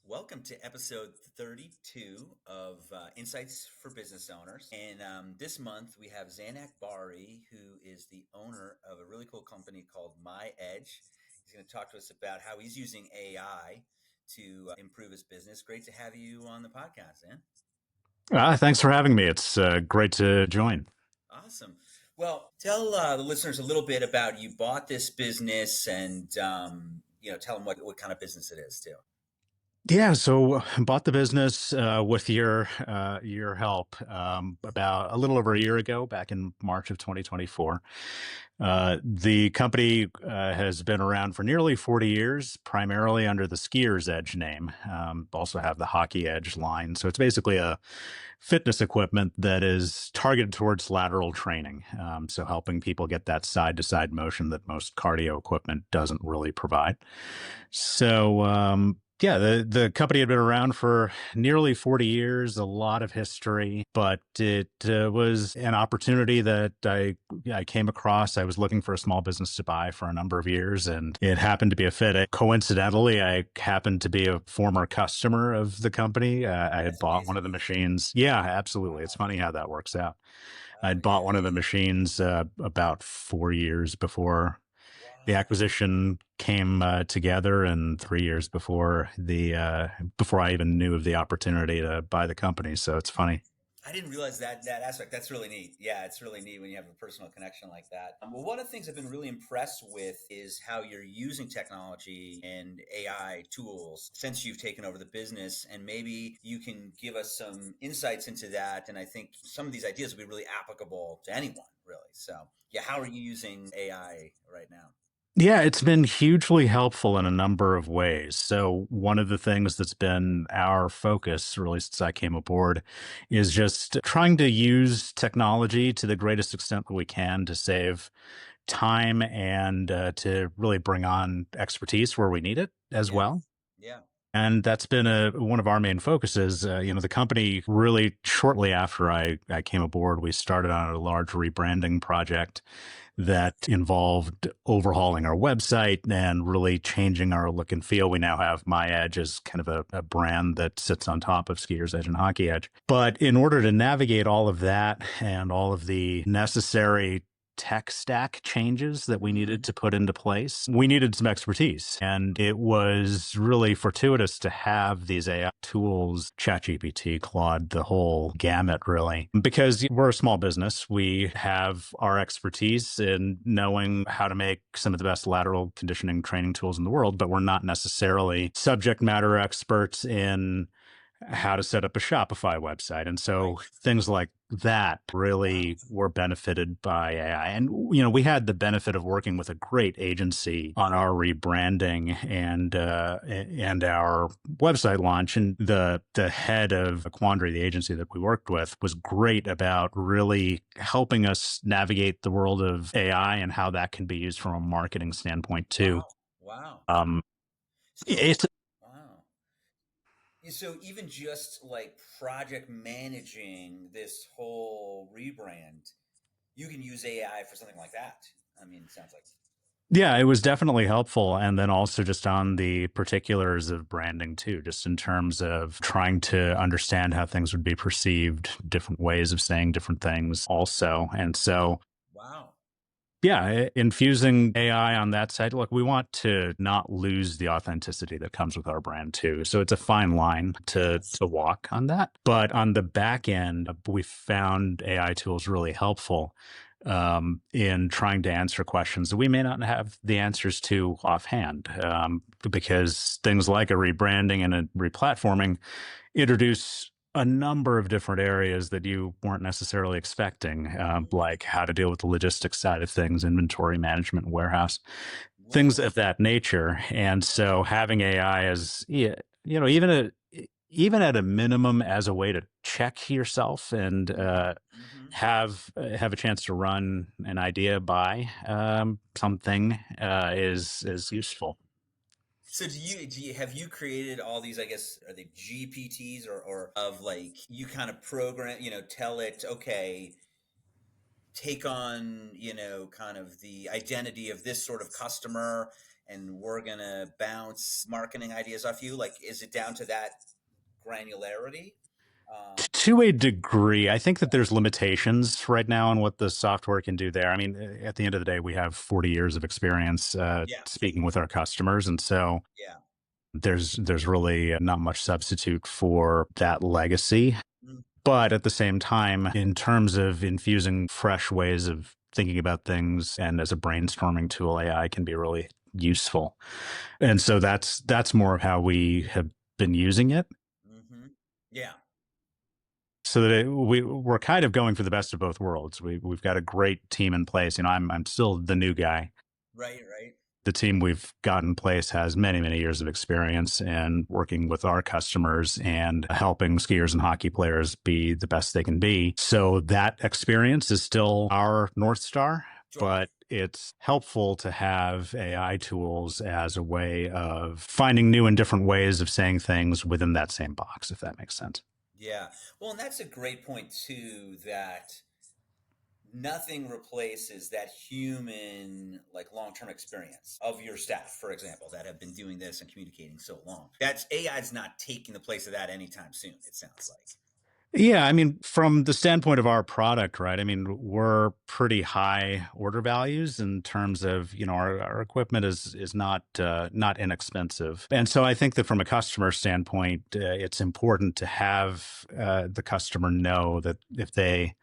Welcome to episode 32 of Insights for Business Owners. And this month we have Zain Akbari, who is the owner of a really cool company called My Edge. He's going to talk to us about how he's using AI to improve his business. Great to have you on the podcast, Zain. Thanks for having me. It's great to join. Awesome. Well, tell the listeners a little bit about you bought this business and tell them what kind of business it is too. Yeah, so bought the business with your help about a little over a year ago, back in March of 2024. The company has been around for nearly 40 years, primarily under the Skier's Edge name. Also have the Hockey Edge line. So it's basically a fitness equipment that is targeted towards lateral training. So helping people get that side to side motion that most cardio equipment doesn't really provide. Right. Yeah. So the company had been around for nearly 40 years, a lot of history, but it was an opportunity that I came across. I was looking for a small business to buy for a number of years, and it happened to be a fit. Coincidentally, I happened to be a former customer of the company. I had That's bought one amazing. of the machines. Yeah, absolutely. It's Wow. funny how that works out. Wow. I'd bought Yeah. one of the machines about 4 years before the Wow. acquisition came together, and 3 years before I even knew of the opportunity to buy the company. So it's funny. I didn't realize that aspect. That's really neat. Yeah, it's really neat when you have a personal connection like that. Well, one of the things I've been really impressed with is how you're using technology and AI tools since you've taken over the business, and maybe you can give us some insights into that. And I think some of these ideas will be really applicable to anyone, really. So, yeah, how are you using AI right now? Yeah, it's been hugely helpful in a number of ways. So, one of the things that's been our focus, really, since I came aboard, is just trying to use technology to the greatest extent that we can to save time and to really bring on expertise where we need it as Yeah, well. yeah, And that's been one of our main focuses. The company really shortly after I came aboard, we started on a large rebranding project that involved overhauling our website and really changing our look and feel. We now have My Edge as kind of a brand that sits on top of Skier's Edge and Hockey Edge. But in order to navigate all of that and all of the necessary tech stack changes that we needed hmm to put into place, we needed some expertise. And it was really fortuitous to have these AI tools, ChatGPT, Claude, the whole gamut, really, because we're a small business. We have our expertise in knowing how to make some of the best lateral conditioning training tools in the world, but we're not necessarily subject matter experts in how to set up a Shopify website. And right. so things like that Wow. really were benefited by AI. And, we had the benefit of working with a great agency on our rebranding and our website launch. And the head of Quandary, the agency that we worked with, was great about really helping us navigate the world of AI and how that can be used from a marketing standpoint too. Wow. Wow. Um, So, it's wow. Yeah, so even just like project managing this whole rebrand, you can use AI for something like that. I mean, it sounds like. Yeah, it was definitely helpful. And then also just on the particulars of branding too, just in terms of trying to understand how things would be perceived, different ways of saying different things also. And so, Wow. yeah, infusing AI on that side. Look, we want to not lose the authenticity that comes with our brand too. So it's a fine line to Yes. walk on that. But on the back end, we found AI tools really helpful in trying to answer questions that we may not have the answers to offhand, because things like a rebranding and a replatforming introduce a number of different areas that you weren't necessarily expecting, like how to deal with the logistics side of things, inventory management, warehouse, things Right. of that nature. And so having AI as, yeah, even at a minimum as a way to check yourself and Mm-hmm. have a chance to run an idea by something is useful. So do you have you created all these, I guess, are they GPTs or of like you kind of program, tell it, okay, take on, kind of the identity of this sort of customer and we're going to bounce marketing ideas off you? Like, is it down to that granularity? To a degree, I think that there's limitations right now on what the software can do there. I mean, at the end of the day, we have 40 years of experience Yeah. speaking with our customers, and so Yeah. there's really not much substitute for that legacy. Mm, But at the same time, in terms of infusing fresh ways of thinking about things, and as a brainstorming tool, AI can be really useful. And so that's more of how we have been using it. mm-hmm. Yeah. So that we're kind of going for the best of both worlds. We've got a great team in place. You know, I'm still the new guy. Right. Right. The team we've got in place has many years of experience in working with our customers and helping skiers and hockey players be the best they can be. So that experience is still our North Star, Sure. but it's helpful to have AI tools as a way of finding new and different ways of saying things within that same box, if that makes sense. Yeah. Well, and that's a great point too, that nothing replaces that human, like, long-term experience of your staff, for example, that have been doing this and communicating so long. That's AI is not taking the place of that anytime soon, it sounds like. Yeah, I mean, from the standpoint of our product, right? I mean, we're pretty high order values in terms of, you know, our equipment is not inexpensive, and so I think that from a customer standpoint, it's important to have the customer know that if they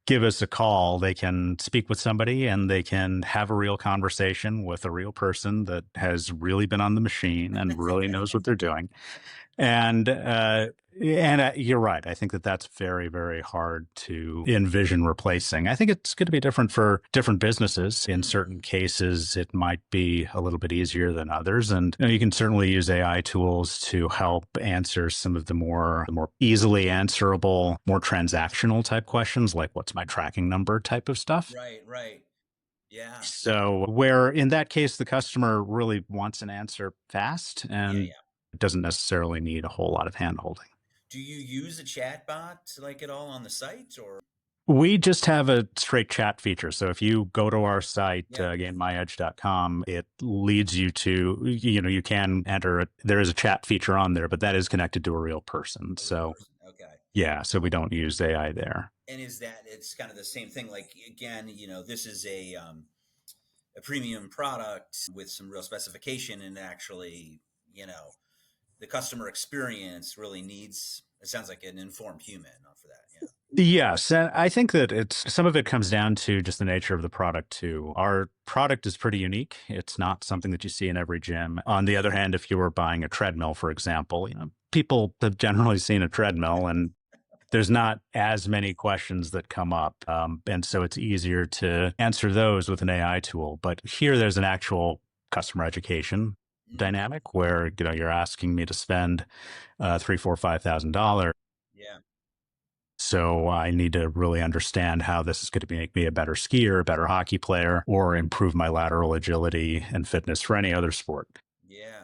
give us a call, they can speak with somebody and they can have a real conversation with a real person that has really been on the machine and really knows what they're doing. And you're right. I think that that's very hard to envision replacing. I think it's going to be different for different businesses. In Mm, certain cases, it might be a little bit easier than others, and you know, you can certainly use AI tools to help answer some of the more easily answerable, more transactional type questions, like "What's my tracking number?" type of stuff. right, right. Yeah. So, where in that case, the customer really wants an answer fast Yeah, and yeah. doesn't necessarily need a whole lot of handholding. Do you use a chat bot, like, at all on the site, or? We just have a straight chat feature. So if you go to our site, Yeah. gainmyedge.com, it leads you to, you know, you can enter it. There is a chat feature on there, but that is connected to a real person. A real So person. Okay. yeah, so we don't use AI there. And is that, it's kind of the same thing? Like, again, this is a premium product with some real specification, and actually, you know, the customer experience really needs. It sounds like an informed human for that. Yeah. Yes, and I think that it's some of it comes down to just the nature of the product too. Our product is pretty unique. It's not something that you see in every gym. On the other hand, if you were buying a treadmill, for example, you know, people have generally seen a treadmill and there's not as many questions that come up. And so it's easier to answer those with an AI tool. But here there's an actual customer education Mm, dynamic where, you know, you're asking me to spend three, four, $5,000. yeah. So I need to really understand how this is going to make me a better skier, a better hockey player, or improve my lateral agility and fitness for any other sport. Yeah.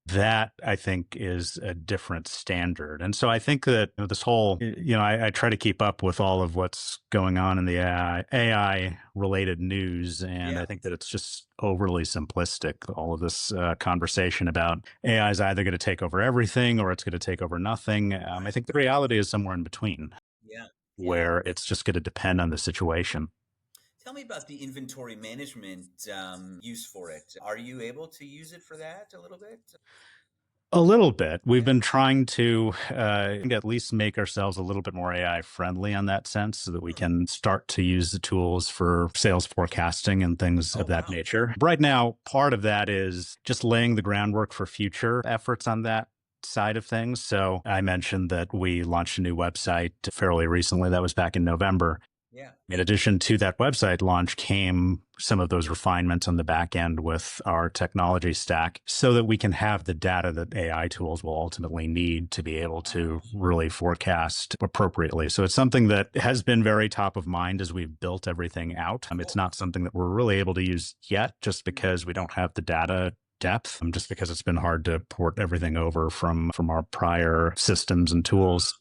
That I think is a different standard. And so I think that, you know, this whole, you know, I try to keep up with all of what's going on in the AI related news. And Yeah. I think that it's just overly simplistic. All of this conversation about AI is either going to take over everything or it's going to take over nothing. I Right. think the reality is somewhere in between Yeah. Yeah. where it's just going to depend on the situation. Tell me about the inventory management use for it. Are you able to use it for that a little bit? A little bit. We've Yeah. been trying to at least make ourselves a little bit more AI friendly on that sense so that we Hmm. can start to use the tools for sales forecasting and things Oh, of that wow. nature. Right now, part of that is just laying the groundwork for future efforts on that side of things. So I mentioned that we launched a new website fairly recently. That was back in November. Yeah. In addition to that website launch came some of those refinements on the back end with our technology stack so that we can have the data that AI tools will ultimately need to be able to Ah, really forecast appropriately. So it's something that has been very top of mind as we've built everything out. It's cool. not something that we're really able to use yet just Mhm. because we don't have the data depth, just because it's been hard to port everything over from our prior systems and tools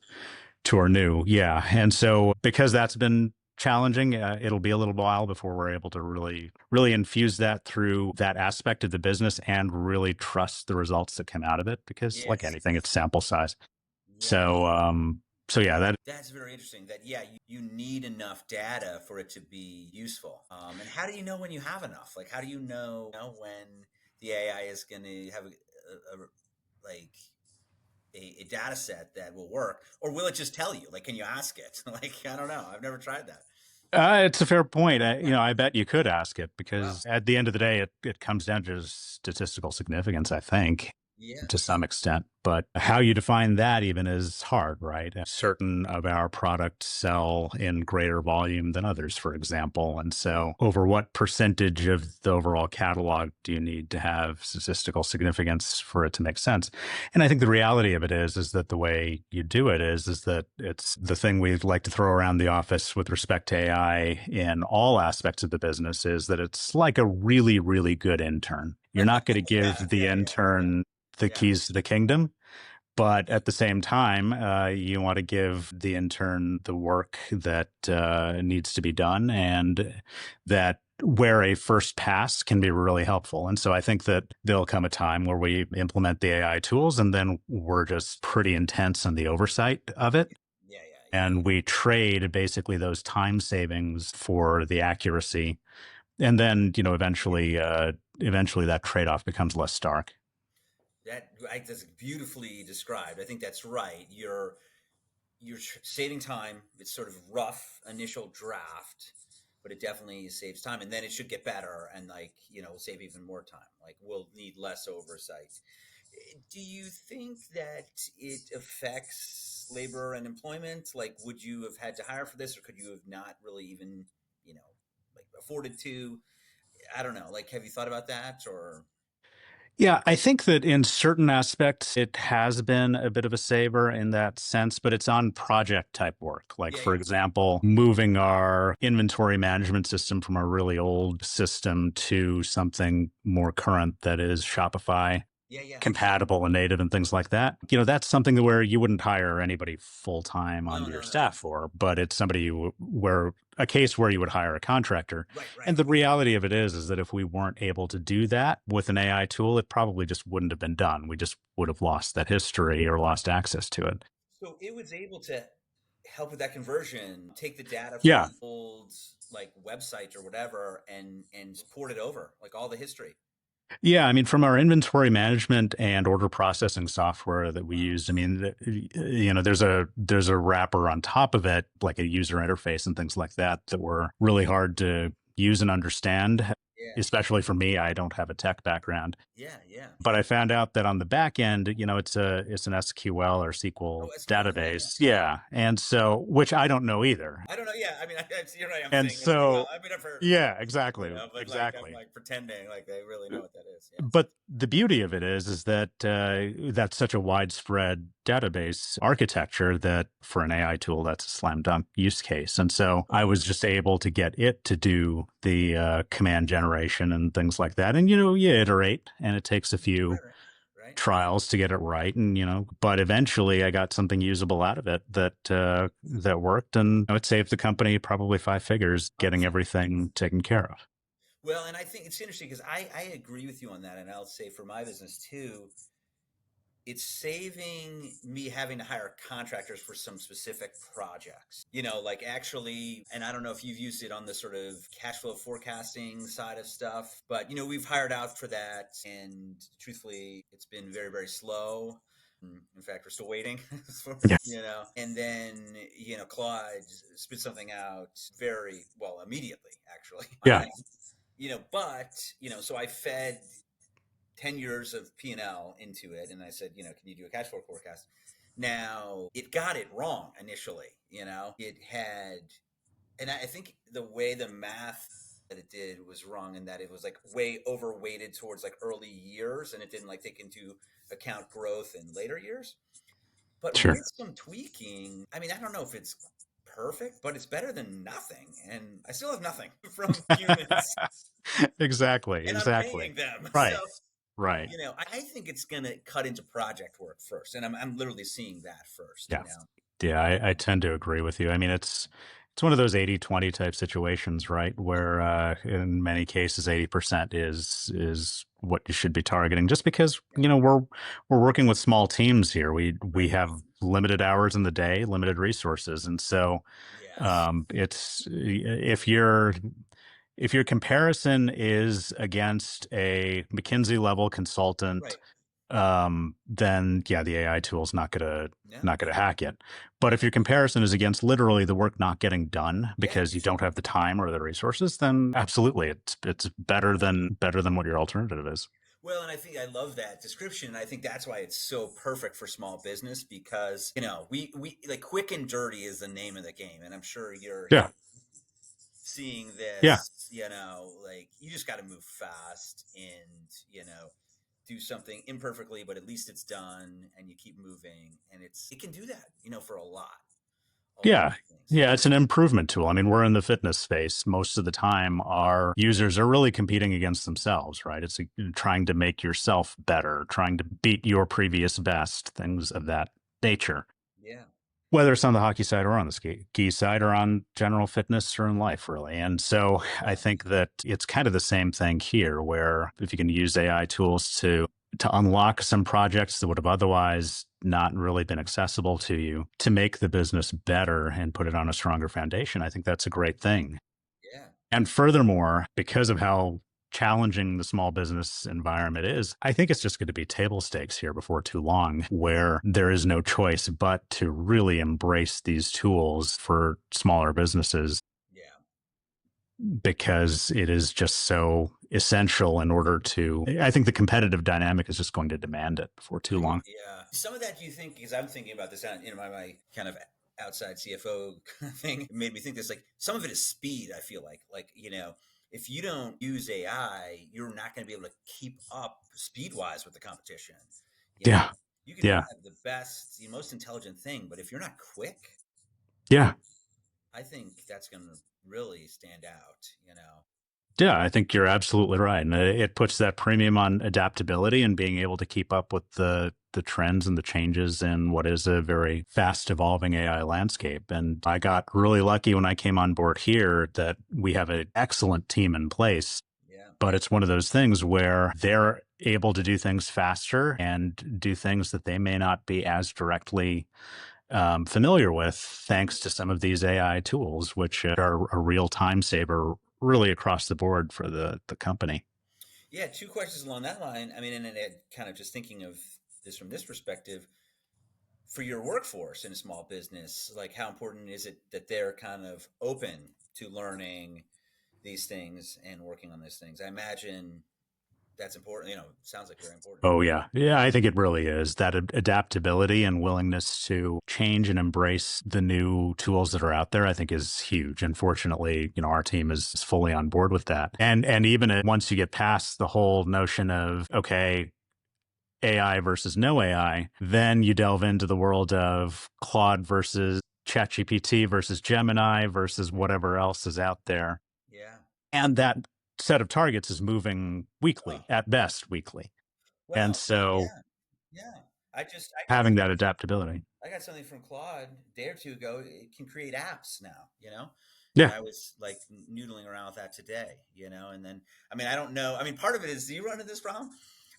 to our new. Yeah. And so because that's been challenging. It'll be a little while before we're able to really infuse that through that aspect of the business and really trust the results that come out of it. Because, like Yes. anything, it's sample size. Yeah. So, so yeah, that That's very interesting. That yeah, you need enough data for it to be useful. And how do you know when you have enough? Like, how do you know when the AI is going to have like a data set that will work, or will it just tell you? Like, can you ask it? Like, I don't know. I've never tried that. it's a fair point. I bet you could ask it Wow. because at the end of the day, it comes down to statistical significance, I think, Yeah. to some extent. But how you define that even is hard, right? Certain of our products sell in greater volume than others, for example. And so, over what percentage of the overall catalog do you need to have statistical significance for it to make sense? And I think the reality of it is that the way you do it is that it's the thing we like to throw around the office with respect to AI in all aspects of the business is that it's like a really, really good intern. You're not going to Yeah. give the Yeah. Yeah. Yeah. intern the Yeah. keys to the kingdom. But at the same time, you want to give the intern the work that needs to be done and that where a first pass can be really helpful. And so I think that there'll come a time where we implement the AI tools and then we're just pretty intense on the oversight of it. Yeah. Yeah. Yeah. And we trade basically those time savings for the accuracy. And then, Yeah. eventually that trade-off becomes less stark. That's beautifully described. I think that's right. You're saving time. It's sort of rough initial draft, but it definitely saves time, and then it should get better and save even more time. Like we'll need less oversight. Do you think that it affects labor and employment? Like, would you have had to hire for this, or could you have not really even, you know, like afforded to? I don't know. Like, have you thought about that? Or Yeah, I think that in certain aspects, it has been a bit of a saver in that sense, but it's on project type work. Like, yeah, for yeah, example, moving our inventory management system from a really old system to something more current that is Shopify yeah, yeah. compatible and native and things like that. That's something where you wouldn't hire anybody full time No, onto your no, no. staff for, but it's somebody where a case where you would hire a contractor. Right, right. And the reality of it is that if we weren't able to do that with an AI tool, it probably just wouldn't have been done. We just would have lost that history or lost access to it. So it was able to help with that conversion, take the data Yeah. from old like website or whatever and port it over, like all the history. Yeah, I mean, from our inventory management and order processing software that we Wow. used, I mean, there's a wrapper on top of it, like a user interface and things like that were really hard to use and understand. Yeah. Especially for me, I don't have a tech background, Yeah, yeah. but I found out that on the back end, it's an SQL or Oh, SQL SQL. Yeah, yeah. database. Yeah, and so which I don't know either. I don't know. Yeah, I mean, you're right. I'm And saying SQL. so, I mean, I've heard of it, yeah, exactly, but like I'm exactly. like pretending like I really know what that is. Yeah. But the beauty of it is that that's such a widespread database architecture that for an AI tool, that's a slam dunk use case. And so Oh, I was really? just able to get it to do the command generation and things like that. And you iterate, and it takes a Right, few right, right. trials to get it right. And but eventually, I got something usable out of it that worked, and it saved the company probably 5 figures getting Awesome. everything taken care of. Well, and I think it's interesting because I agree with you on that, and I'll say for my business too, it's saving me having to hire contractors for some specific projects. Like actually, and I don't know if you've used it on the sort of cash flow forecasting side of stuff, but we've hired out for that, and truthfully, it's been very, very slow. In fact, we're still waiting for, Yeah. and then, Claude spit something out very well immediately, actually. Yeah. But, so I fed 10 years of P&L into it. And I said, can you do a cash flow forecast? Now, it got it wrong initially. It had, and I think the way the math that it did was wrong in that it was like way overweighted towards like early years and it didn't like take into account growth in later years. But Sure. with some tweaking, I mean, I don't know if it's perfect, but it's better than nothing. And I still have nothing from humans Exactly. and I'm Exactly. paying them. So, Right. Right. I think it's going to cut into project work first. And I'm literally seeing that first, Yeah. Yeah. I tend to agree with you. I mean, It's one of those 80-20 type situations, right? Where in many cases 80% is what you should be targeting. Just because, Yeah. we're working with small teams here. We Right. have limited hours in the day, limited resources. And so Yes. it's if your comparison is against a McKinsey level consultant, Right. then yeah, the AI tool is No. not gonna hack it. But if your comparison is against literally the work not getting done because you Yes. don't have the time or the resources, then absolutely, it's better than what your alternative is. Well, and I think I love that description. And I think that's why it's so perfect for small business because, we like quick and dirty is the name of the game. And I'm sure you're Yeah, seeing yeah, this, like you just got to move fast and, do something imperfectly, but at least it's done and you keep moving. And it can do that, for a lot yeah. of things. Yeah, it's an improvement tool. I mean, we're in the fitness space. Most of the time, our users are really competing against themselves, right? It's trying to make yourself better, trying to beat your previous best, things of that nature. Yeah. Whether it's on the hockey side or on the ski side or on general fitness or in life, really. And so I Yeah. think that it's kind of the same thing here, where if you can use AI tools to unlock some projects that would have otherwise not really been accessible to you to make the business better and put it on a stronger foundation, I think that's a great thing. Yeah. And furthermore, because of how challenging the small business environment is, I think it's just going to be table stakes here before too long, where there is no choice but to really embrace these tools for smaller businesses Yeah. because it is just so essential in order to. I think the competitive dynamic is just going to demand it before too long. Yeah. Some of that, do you think, because I'm thinking about this, my kind of outside CFO thing made me think this, like some of it is speed. I feel like, if you don't use AI, you're not going to be able to keep up speed wise with the competition. You know, Yeah. you could Yeah. have the best, the most intelligent thing, but if you're not quick, Yeah. I think that's going to really stand out. Yeah, I think you're absolutely right, and it puts that premium on adaptability and being able to keep up with the trends and the changes in what is a very fast evolving AI landscape. And I got really lucky when I came on board here that we have an excellent team in place, Yeah. but it's one of those things where they're able to do things faster and do things that they may not be as directly familiar with, thanks to some of these AI tools, which are a real time saver, really across the board for the company. Yeah. Two questions along that line. I mean, and it kind of just thinking of this from this perspective for your workforce in a small business, like how important is it that they're kind of open to learning these things and working on these things? I imagine that's important. Sounds like very important. Oh yeah, yeah. I think it really is that adaptability and willingness to change and embrace the new tools that are out there. I think is huge. And fortunately, our team is fully on board with that. And even once you get past the whole notion of okay, AI versus no AI, then you delve into the world of Claude versus ChatGPT versus Gemini versus whatever else is out there. Yeah. And that set of targets is moving Oh, weekly, at best weekly. And well, so yeah. Yeah. I got having that something. adaptability. I got something from Claude a day or two ago. It can create apps now. And Yeah. I was like noodling around with that today. And then, I mean, I don't know. I mean, part of it is, do you run into this problem?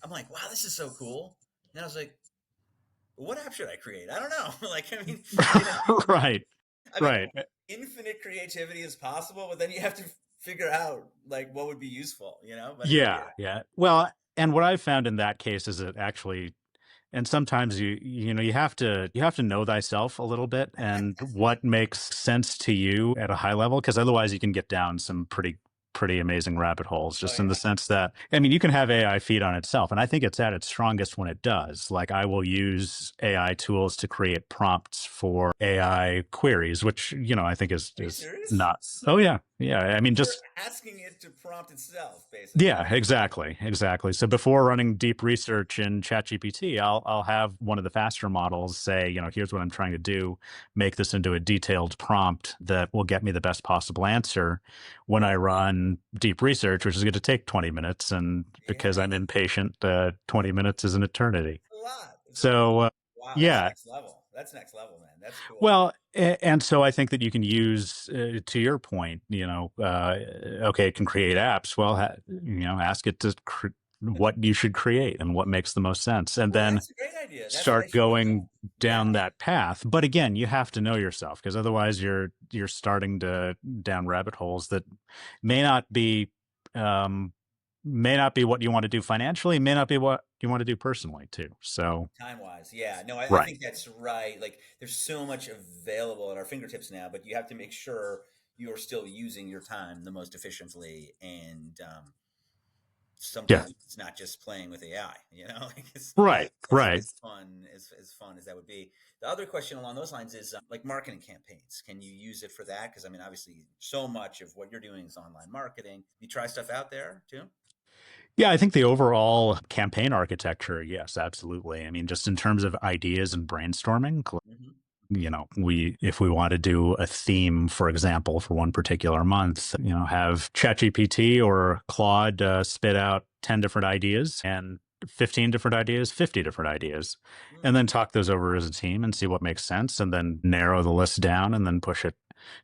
I'm like, wow, this is so cool. And I was like, what app should I create? I don't know. Like, you know, Right. I mean, Right. infinite creativity is possible, but then you have to figure out like what would be useful. But Yeah. yeah, Yeah. Well, and what I've found in that case is it actually, and sometimes you have to know thyself a little bit and what makes sense to you at a high level, because otherwise you can get down some pretty amazing rabbit holes, oh just in the yeah, sense that, I mean, you can have AI feed on itself, and I think it's at its strongest when it does. Like, I will use AI tools to create prompts for AI queries, which I think are you is serious? not. Oh yeah, yeah, I mean, You're just asking it to prompt itself, basically. yeah, exactly, exactly. So before running deep research in ChatGPT, I'll have one of the faster models say, here's what I'm trying to do, make this into a detailed prompt that will get me the best possible answer when I Right. run deep research, which is going to take 20 minutes, and because Yeah, I'm impatient, 20 minutes is an eternity. it's a lot. So Wow, that's yeah, next level. That's next level, man. That's cool. Well, and so I think that you can use, to your point, okay, it can create apps. Well, ask it to what you should create and what makes the most sense, and Well, then that's a great idea. That's what I start should have going done. Yeah. down that path. But again, you have to know yourself, because otherwise you're starting to down rabbit holes that may not be um, may not be what you want to do financially, may not be what you want to do personally too. So, Time wise, yeah. No, I right. think that's right. Like, there's so much available at our fingertips now, but you have to make sure you're still using your time the most efficiently. And Yeah. sometimes it's not just playing with AI, like Right. Right. as fun as that would be. The other question along those lines is like marketing campaigns. Can you use it for that? Because I mean, obviously, so much of what you're doing is online marketing. You try stuff out there too. Yeah, I think the overall campaign architecture, yes, absolutely. I mean, just in terms of ideas and brainstorming, Hmm. we if we want to do a theme, for example, for one particular month, have ChatGPT or Claude spit out 10 different ideas and 15 different ideas, 50 different ideas, and then talk those over as a team and see what makes sense, and then narrow the list down and then push it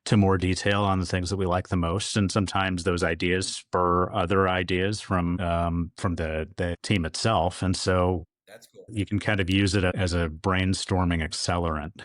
to more detail on the things that we like the most. And sometimes those ideas spur other ideas from the team itself, and so That's cool. you can kind of use it as a brainstorming accelerant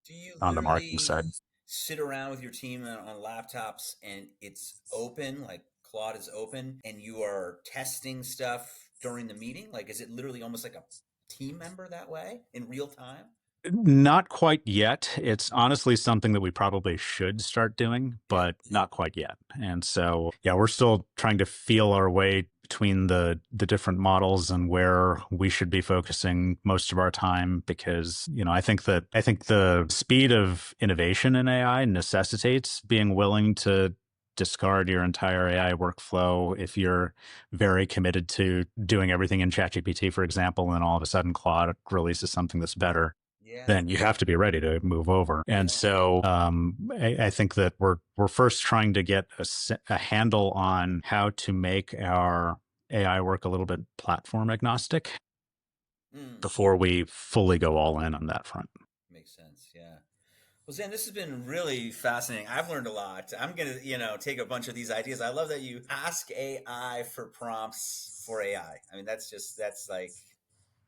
Do you on the marketing literally side. sit around with your team on laptops and it's open, like Claude is open, and you are testing stuff during the meeting? Like, is it literally almost like a team member that way in real time? Not quite yet. It's honestly something that we probably should start doing, Yeah. but not quite yet. And so, yeah, we're still trying to feel our way between the different models and where we should be focusing most of our time, because, I think the speed of innovation in AI necessitates being willing to discard your entire AI workflow if you're very committed to doing everything in ChatGPT, for example, and all of a sudden Claude releases something that's better, Yeah. then you have to be ready to move over. And Yeah. so, I think that we're first trying to get a handle on how to make our AI work a little bit platform agnostic Mm, before we fully go all in on that front. makes sense. Yeah. Well, Zan, this has been really fascinating. I've learned a lot. I'm gonna, take a bunch of these ideas. I love that you ask AI for prompts for AI. I mean, that's like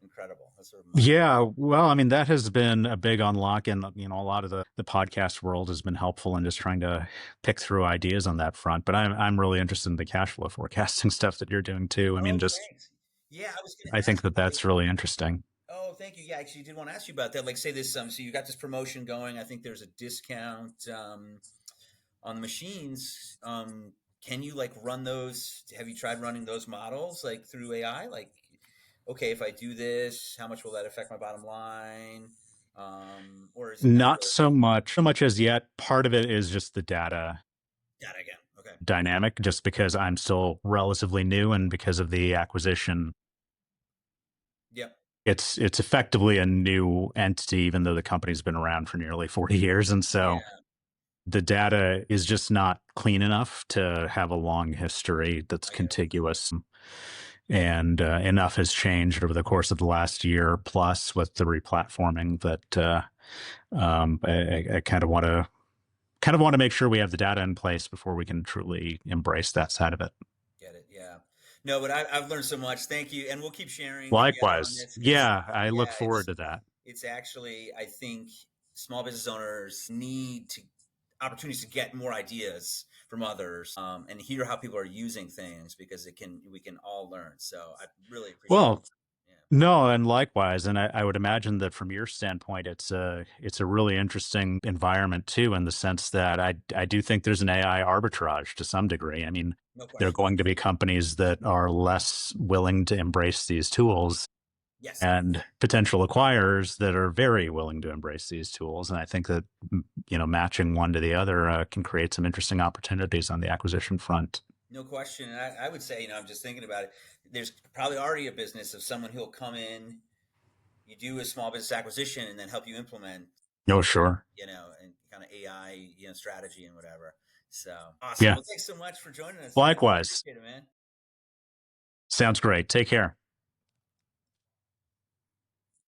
incredible. That's sort of mind. Yeah, well, I mean, that has been a big unlock, and a lot of the podcast world has been helpful in just trying to pick through ideas on that front. But I'm really interested in the cash flow forecasting stuff that you're doing too. I mean, Oh, just thanks. Yeah, I was going I to think ask that you. that's really interesting. Oh, thank you. Yeah, actually, did want to ask you about that. Like, say this. So you got this promotion going. I think there's a discount on the machines. Can you like run those? Have you tried running those models like through AI? Like, okay, if I do this, how much will that affect my bottom line? Or is it not Not really so much as yet. Part of it is just the data data again? Okay. dynamic, just because I'm still relatively new and because of the acquisition. Yep. It's effectively a new entity, even though the company's been around for nearly 40 years. And so Yeah. the data is just not clean enough to have a long history that's I get it. contiguous. And enough has changed over the course of the last year plus with the replatforming that I kind of want to make sure we have the data in place before we can truly embrace that side of it. Get it. Yeah. No, but I've learned so much. Thank you, and we'll keep sharing together on Likewise. this because Yeah, I yeah, look forward to that. it's actually I think small business owners need to opportunities to get more ideas from others and hear how people are using things because we can all learn. So I really appreciate Well, it. Yeah. no, and likewise, and I would imagine that from your standpoint, it's a really interesting environment too, in the sense that I do think there's an AI arbitrage to some degree. I mean, No there are question. going to be companies that are less willing to embrace these tools, Yes. and potential acquirers that are very willing to embrace these tools. And I think that matching one to the other can create some interesting opportunities on the acquisition front. No question. And I would say, I'm just thinking about it. There's probably already a business of someone who'll come in, you do a small business acquisition, and then help you implement Oh, sure. and kind of AI, strategy and whatever. So awesome. Yeah. Well, thanks so much for joining us, Zane. Really Likewise. appreciate it, man. Sounds great. Take care.